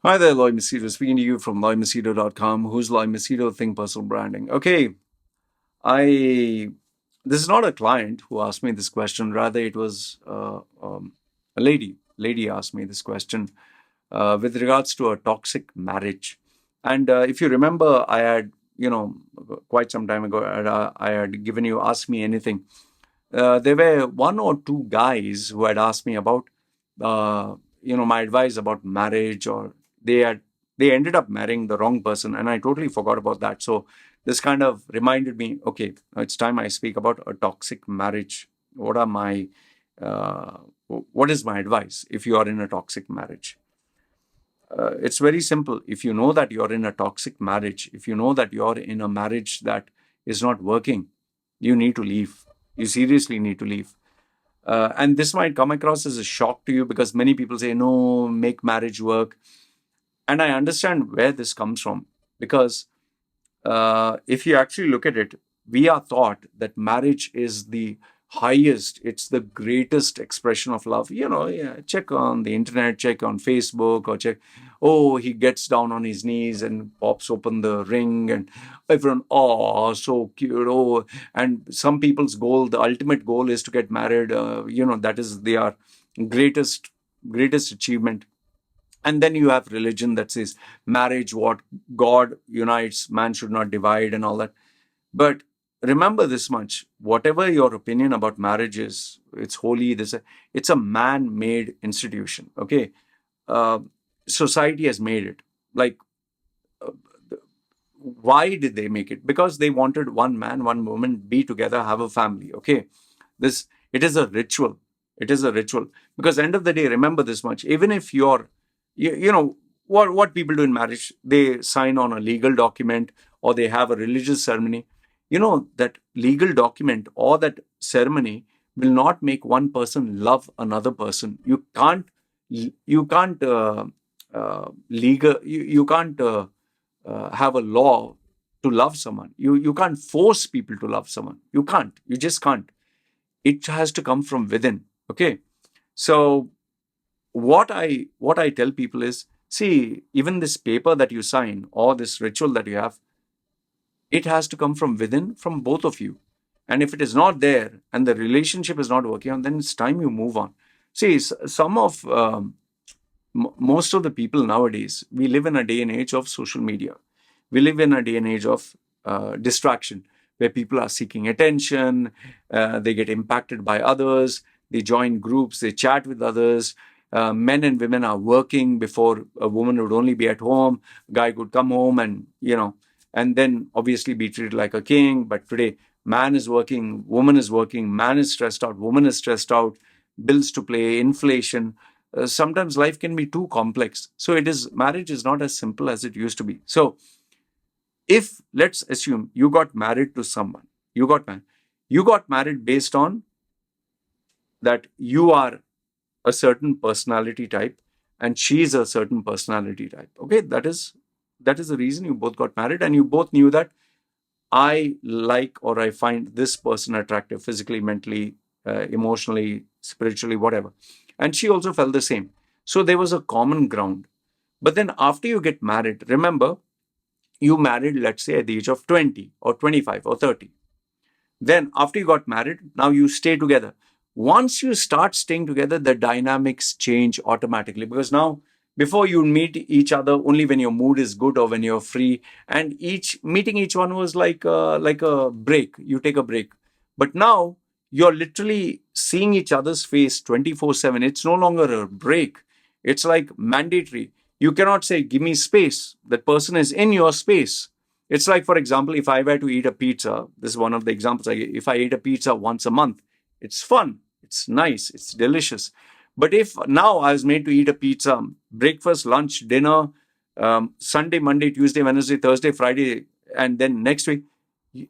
Hi there, Loy Machedo, speaking to you from loymachedo.com. Who's Loy Machedo? Think Personal Branding. Okay, I this is not a client who asked me this question. Rather, it was a lady. Lady asked me this question with regards to a toxic marriage. And if you remember, I had, quite some time ago, I had given you Ask Me Anything. There were one or two guys who had asked me about, my advice about marriage, or they had they ended up marrying the wrong person, and I totally forgot about that. So this kind of reminded me, okay, now it's time I speak about a toxic marriage. Uh, what is my advice if you are in a toxic marriage? It's very simple. If you know that you're in a toxic marriage, if you know that you're in a marriage that is not working, you need to leave. You seriously need to leave. And this might come across as a shock to you because many people say, no, make marriage work. And I understand where this comes from because if you actually look at it, we are taught that marriage is the highest, it's the greatest expression of love. Yeah, check on the internet, check on Facebook, or check, oh, he gets down on his knees and pops open the ring, and everyone, oh, so cute. Oh, and some people's goal, the ultimate goal is to get married. That is their greatest achievement. And then you have religion that says marriage, what God unites, man should not divide, and all that. But remember this much: whatever your opinion about marriage is, it's holy. It's a man-made institution. Okay, uh, society has made it. Like, uh, why did they make it? Because they wanted one man, one woman be together, have a family. Okay, this it is a ritual. It is a ritual because end of the day, remember this much: even if you're, what people do in marriage, they sign on a legal document or they have a religious ceremony. You know that legal document or that ceremony will not make one person love another person. You can't have a law to love someone. You can't force people to love someone. You just can't. It has to come from within. Okay, so what I tell people is, see, even this paper that you sign or this ritual that you have, it has to come from within, from both of you. And if it is not there and the relationship is not working on, then it's time you move on. See, most of the people nowadays, we live in a day and age of social media. We live in a day and age of distraction, where people are seeking attention, they get impacted by others, they join groups, they chat with others. Men and women are working. Before, a woman would only be at home, guy could come home and, and then obviously be treated like a king. But today, man is working, woman is working, man is stressed out, woman is stressed out, bills to pay, inflation. Sometimes life can be too complex. So marriage is not as simple as it used to be. So if, let's assume, you got married to someone, you got married based on that you are a certain personality type and she's a certain personality type. Okay, that is the reason you both got married, and you both knew that I like or I find this person attractive physically, mentally, emotionally, spiritually, whatever. And she also felt the same. So there was a common ground. But then after you get married, remember, you married, let's say, at the age of 20 or 25 or 30. Then after you got married, now you stay together. Once you start staying together, the dynamics change automatically, because now, before, you meet each other only when your mood is good or when you're free, and meeting each one was like a break. You take a break. But now you're literally seeing each other's face 24/7. It's no longer a break. It's like mandatory. You cannot say, give me space. That person is in your space. It's like, for example, if I were to eat a pizza, this is one of the examples I give. If I ate a pizza once a month, it's fun, it's nice, it's delicious. But if now I was made to eat a pizza, breakfast, lunch, dinner, Sunday, Monday, Tuesday, Wednesday, Thursday, Friday, and then next week,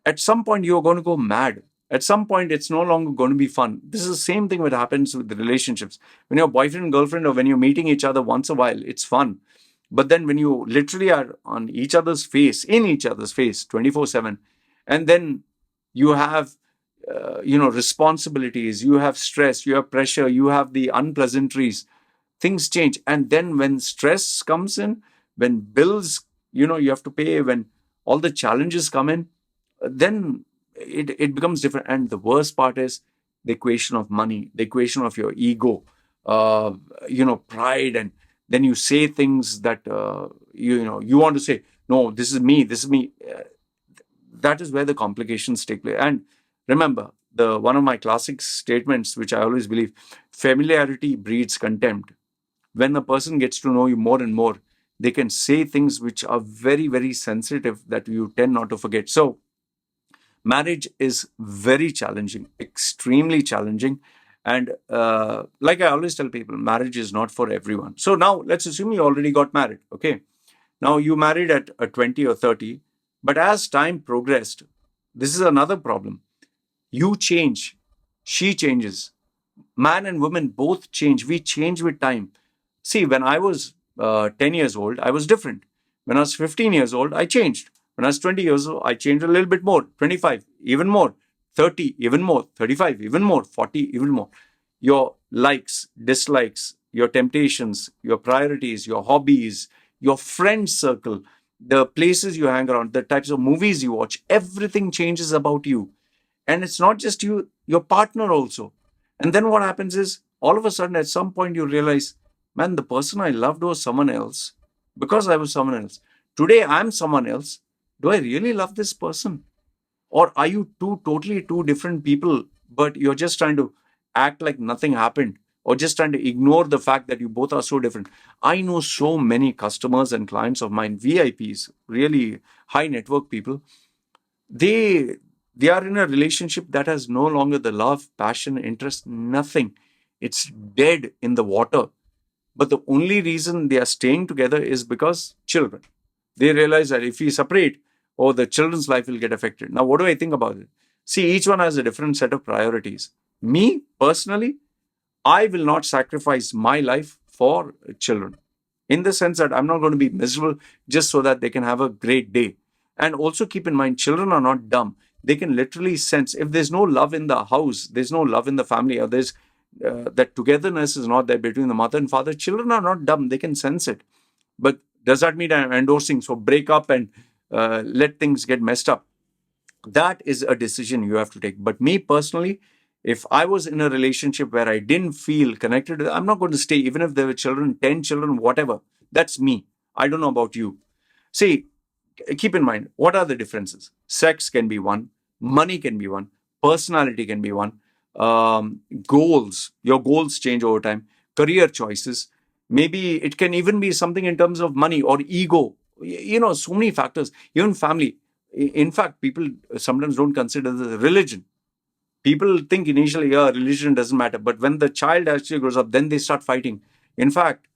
at some point you're going to go mad. At some point, it's no longer going to be fun. This is the same thing that happens with the relationships. When you're boyfriend and girlfriend, or when you're meeting each other once a while, it's fun. But then when you literally are on each other's face, in each other's face 24/7, and then you have, responsibilities, you have stress, you have pressure, you have the unpleasantries. things change. And then when stress comes in, when bills, you have to pay, when all the challenges come in, then it becomes different. And the worst part is the equation of money, the equation of your ego, uh, pride. And then you say things that, you want to say, no, this is me, this is me. That is where the complications take place. And remember, the one of my classic statements, which I always believe, familiarity breeds contempt. When a person gets to know you more and more, they can say things which are very, very sensitive that you tend not to forget. So, marriage is very challenging, extremely challenging. And like I always tell people, marriage is not for everyone. So, now let's assume you already got married. Okay. Now, you married at 20 or 30, but as time progressed, this is another problem. You change, she changes, man and woman both change. We change with time. See, when I was 10 years old, I was different. When I was 15 years old, I changed. When I was 20 years old, I changed a little bit more. 25, even more. 30, even more. 35, even more. 40, even more. Your likes, dislikes, your temptations, your priorities, your hobbies, your friend circle, the places you hang around, the types of movies you watch, everything changes about you. And it's not just you, your partner also. And then what happens is, all of a sudden, at some point, you realize, man, the person I loved was someone else because I was someone else. Today, I'm someone else. Do I really love this person? Or are you totally two different people, but you're just trying to act like nothing happened, or just trying to ignore the fact that you both are so different? I know so many customers and clients of mine, VIPs, really high network people. They they are in a relationship that has no longer the love, passion, interest, nothing. It's dead in the water. But the only reason they are staying together is because children. They realize that if we separate, oh, the children's life will get affected. Now, what do I think about it? See, each one has a different set of priorities. Me personally, I will not sacrifice my life for children, in the sense that I'm not going to be miserable just so that they can have a great day. And also keep in mind, children are not dumb. They can literally sense if there's no love in the house, there's no love in the family, or there's that togetherness is not there between the mother and father. Children are not dumb. They can sense it. But does that mean I'm endorsing? So break up and let things get messed up. That is a decision you have to take. But me personally, if I was in a relationship where I didn't feel connected, I'm not going to stay, even if there were children, 10 children, whatever. That's me. I don't know about you. See, keep in mind, what are the differences? Sex can be one, money can be one, personality can be one, goals, your goals change over time, career choices. Maybe it can even be something in terms of money or ego. So many factors, even family. In fact, people sometimes don't consider the religion. People think initially, yeah, religion doesn't matter. But when the child actually grows up, then they start fighting. In fact,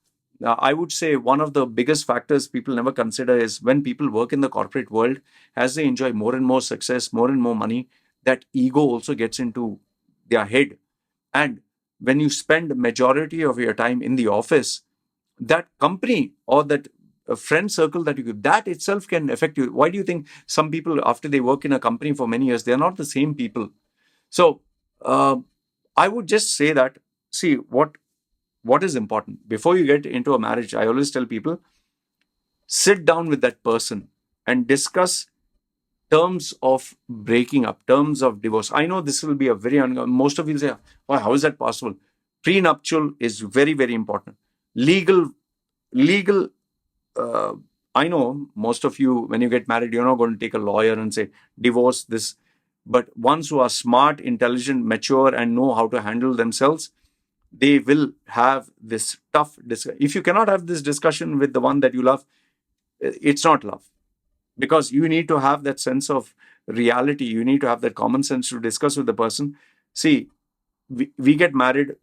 I would say one of the biggest factors people never consider is when people work in the corporate world, as they enjoy more and more success, more and more money, that ego also gets into their head. And when you spend majority of your time in the office, that company or that friend circle that you give, that itself can affect you. Why do you think some people, after they work in a company for many years, they're not the same people? So uh, I would just say that, see, what is important before you get into a marriage, I always tell people, sit down with that person and discuss terms of breaking up, terms of divorce. I know this will be a very most of you say, "Why? How is that possible?" Prenuptial is very, very important. Legal. Uh, I know most of you, when you get married, you're not going to take a lawyer and say divorce this. But ones who are smart, intelligent, mature, and know how to handle themselves, they will have this tough discussion. If you cannot have this discussion with the one that you love, it's not love, because you need to have that sense of reality. You need to have that common sense to discuss with the person. See, we get married.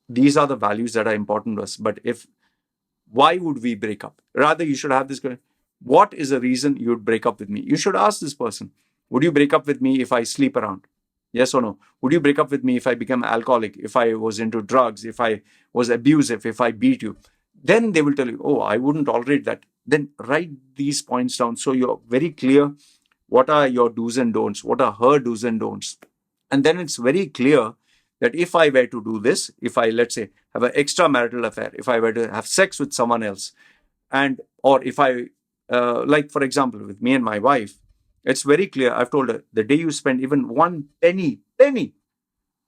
These are the values that are important to us. But if why would we break up? Rather, you should have this question. What is the reason you would break up with me? You should ask this person. Would you break up with me if I sleep around? Yes or no? Would you break up with me if I become alcoholic, if I was into drugs, if I was abusive, if I beat you? Then they will tell you, oh, I wouldn't tolerate that. Then write these points down so you're very clear what are your do's and don'ts, what are her do's and don'ts. And then it's very clear that if I were to do this, if I, let's say, have an extramarital affair, if I were to have sex with someone else, and or if I, like for example, with me and my wife, it's very clear. I've told her, the day you spend even one penny,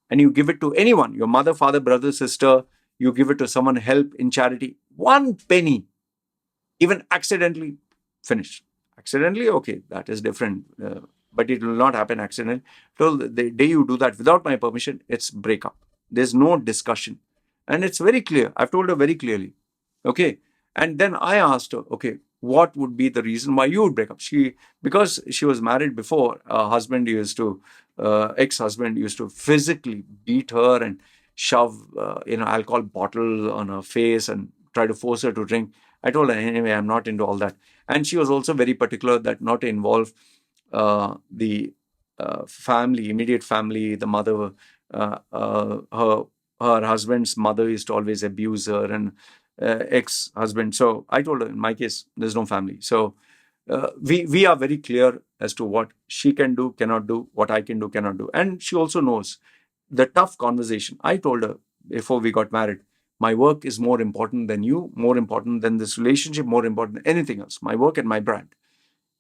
and you give it to anyone, your mother, father, brother, sister, you give it to someone, help in charity, one penny, even accidentally, finish. Accidentally, okay, that is different, but it will not happen accidentally. So the day you do that without my permission, it's breakup. There's no discussion, and it's very clear. I've told her very clearly. Okay, and then I asked her, okay, what would be the reason why you would break up? She, because she was married before, her husband used to, ex-husband used to physically beat her and shove, alcohol bottle on her face and try to force her to drink. I told her, anyway, I'm not into all that. And she was also very particular that not to involve the family, immediate family, the mother, her husband's mother used to always abuse her, and ex-husband. So I told her, in my case, there's no family. So we are very clear as to what she can do, cannot do, what I can do, cannot do. And she also knows the tough conversation. I told her before we got married, my work is more important than you, more important than this relationship, more important than anything else. My work and my brand.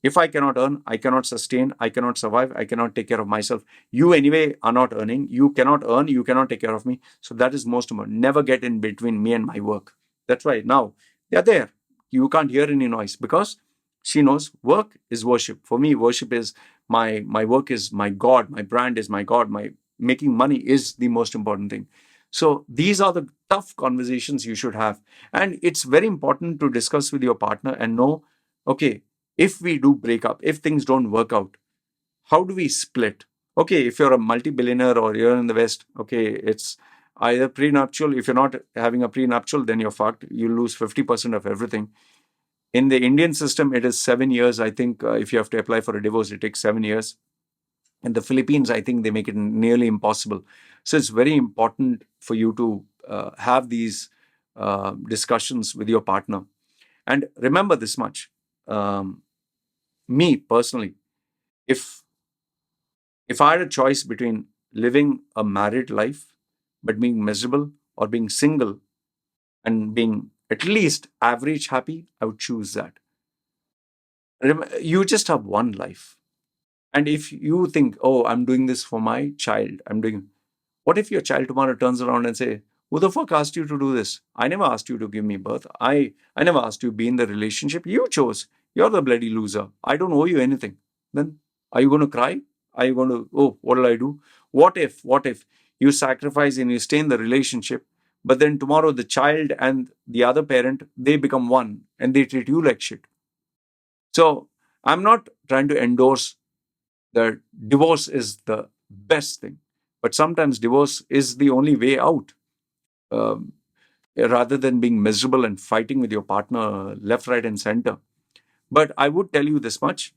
If I cannot earn, I cannot sustain, I cannot survive, I cannot take care of myself. You anyway are not earning. You cannot earn, you cannot take care of me. So that is most important. Never get in between me and my work. That's why now they are there. You can't hear any noise because she knows work is worship. For me, worship is my work is my God. My brand is my God. My making money is the most important thing. So these are the tough conversations you should have. And it's very important to discuss with your partner and know, okay, if we do break up, if things don't work out, how do we split? Okay, if you're a multi-billionaire or you're in the West, okay, it's either prenuptial. If you're not having a prenuptial, then you're fucked. You lose 50% of everything. In the Indian system, it is 7 years. I think if you have to apply for a divorce, it takes 7 years. In the Philippines, I think they make it nearly impossible. So it's very important for you to have these discussions with your partner. And remember this much. Me personally, if I had a choice between living a married life but being miserable, or being single and being at least average happy, I would choose that. You just have one life. And if you think, oh, I'm doing this for my child, what if your child tomorrow turns around and say, who the fuck asked you to do this? I never asked you to give me birth. I never asked you to be in the relationship. You chose. You're the bloody loser. I don't owe you anything. Then are you going to cry? Are you going to, oh, what will I do? What if you sacrifice and you stay in the relationship, but then tomorrow the child and the other parent, they become one and they treat you like shit. So I'm not trying to endorse that divorce is the best thing. But sometimes divorce is the only way out. Um, Rather than being miserable and fighting with your partner left, right, and center. But I would tell you this much,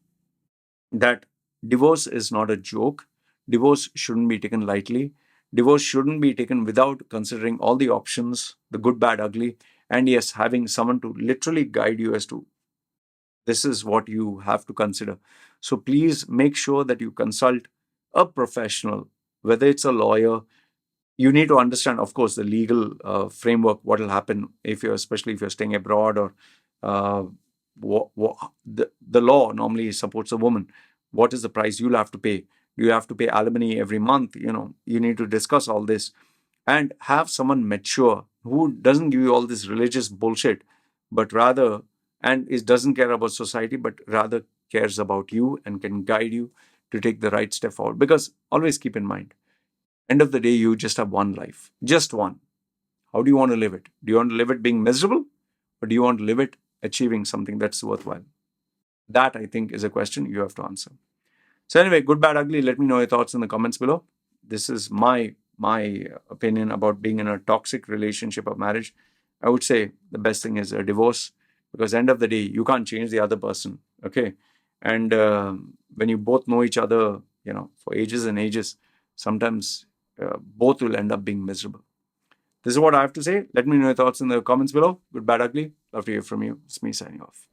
that divorce is not a joke. Divorce shouldn't be taken lightly. Divorce shouldn't be taken without considering all the options, the good, bad, ugly, and yes, having someone to literally guide you as to this is what you have to consider. So please make sure that you consult a professional, whether it's a lawyer. You need to understand, of course, the legal framework, what will happen if you're, especially if you're staying abroad, or uh, the law normally supports a woman. What is the price you'll have to pay? Do you have to pay alimony every month? You need to discuss all this and have someone mature who doesn't give you all this religious bullshit, but rather, and is doesn't care about society, but rather cares about you and can guide you to take the right step forward. Because always keep in mind, end of the day, you just have one life, just one. How do you want to live it? Do you want to live it being miserable, or do you want to live it achieving something that's worthwhile? That, I think, is a question you have to answer. So anyway, good, bad, ugly. Let me know your thoughts in the comments below. This is my opinion about being in a toxic relationship or marriage. I would say the best thing is a divorce, because end of the day, you can't change the other person. Okay, and when you both know each other, for ages and ages, sometimes both will end up being miserable. This is what I have to say. Let me know your thoughts in the comments below. Good, bad, ugly. Love to hear from you. It's me signing off.